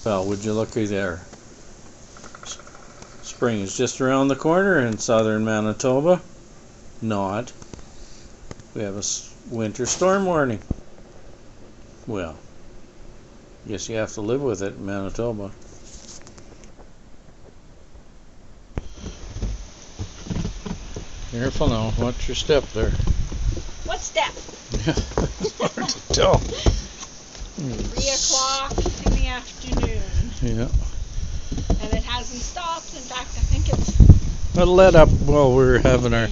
Well, would you looky there. Spring is just around the corner in southern Manitoba. Not. We have a winter storm warning. Well, guess you have to live with it in Manitoba. Careful now, watch your step there. What step? It's hard to tell. 3 o'clock in the afternoon. Yeah. And it hasn't stopped. In fact, I think it's... It let up while we were having our...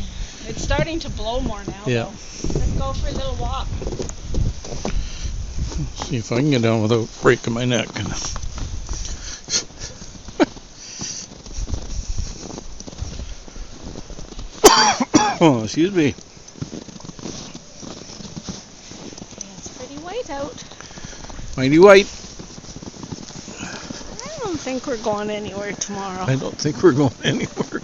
It's starting to blow more now, Yeah. though. Let's go for a little walk. See if I can get down without breaking my neck. Oh, excuse me. It's pretty white out. Mighty white. I don't think we're going anywhere tomorrow. I don't think we're going anywhere.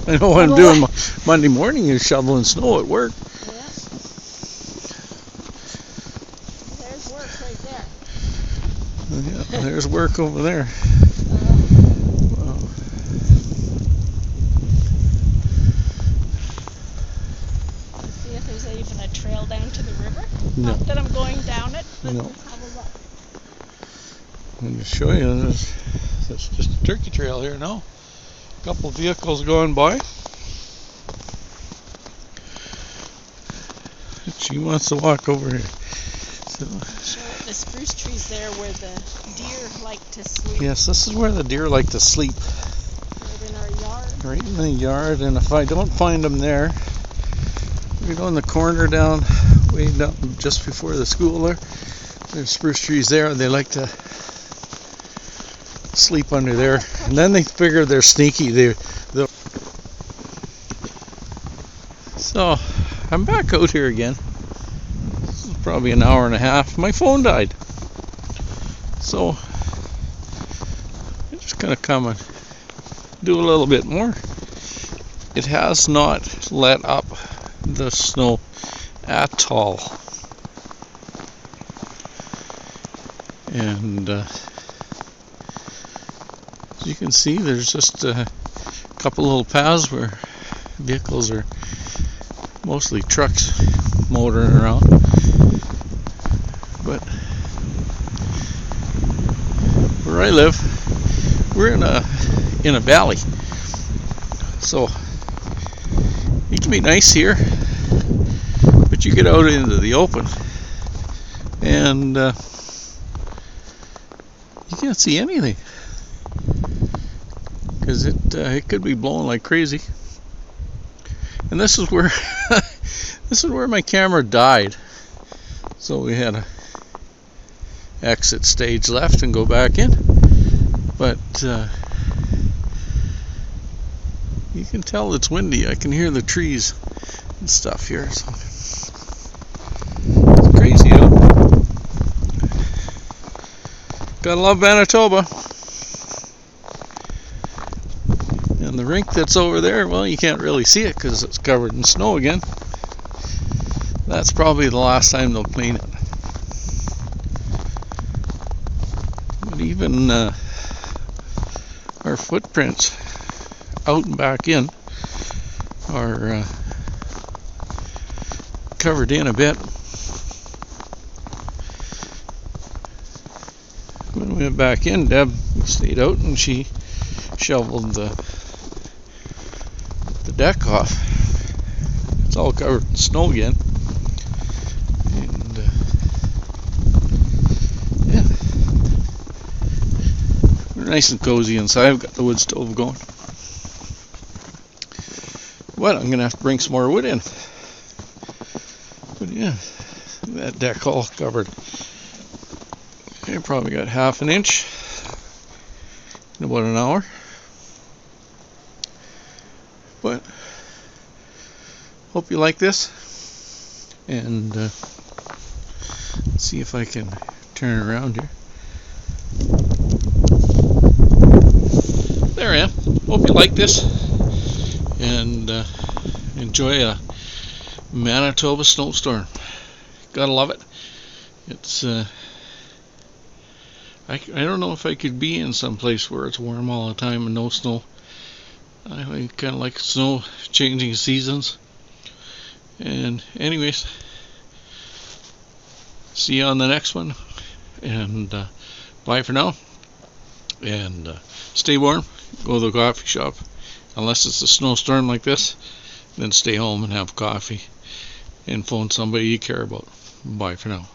I know what I'm doing Monday morning is shoveling snow at work. Yeah. There's work right there. Yeah, there's work over there. Wow. See if there's even a trail down to the river. No. Not that I'm going down it, but No. let's have a look. I'm going to show you this. That's just a turkey trail here now. A couple of vehicles going by. She wants to walk over here. So, Show the spruce trees there where the deer like to sleep. yes, this is where the deer like to sleep. Right in our yard. Right in the yard, and if I don't find them there, we go in the corner down, way down just before the school there. There's spruce trees there, and they like to sleep under there. And then they figure they're sneaky. So, I'm back out here again. This is probably an hour and a half. My phone died. So, I'm just going to come and do a little bit more. It has not let up the snow at all. And as you can see, there's just a couple little paths where vehicles are, mostly trucks, motoring around. But where I live, we're in a valley, so it can be nice here, but you get out into the open and you can't see anything because it could be blowing like crazy. And this is where this is where my camera died. So we had to exit stage left and go back in. But you can tell it's windy. I can hear the trees and stuff here. So it's crazy out. Gotta love Manitoba. And the rink that's over there, well, you can't really see it because it's covered in snow again. That's probably the last time they'll clean it. But even our footprints out and back in are covered in a bit. When we went back in, Deb stayed out and she shoveled the deck off. It's all covered in snow again. And yeah, we're nice and cozy inside. I've got the wood stove going. But I'm gonna have to bring some more wood in. But yeah, that deck all covered. I probably got half an inch in about an hour. But hope you like this, and let's see if I can turn it around here. There I am. Hope you like this, and enjoy a Manitoba snowstorm. Gotta love it. It's I don't know if I could be in some place where it's warm all the time and no snow. I kind of like snow changing seasons. And anyways, see you on the next one. And bye for now. And stay warm. Go to the coffee shop. Unless it's a snowstorm like this, then stay home and have coffee and phone somebody you care about. Bye for now.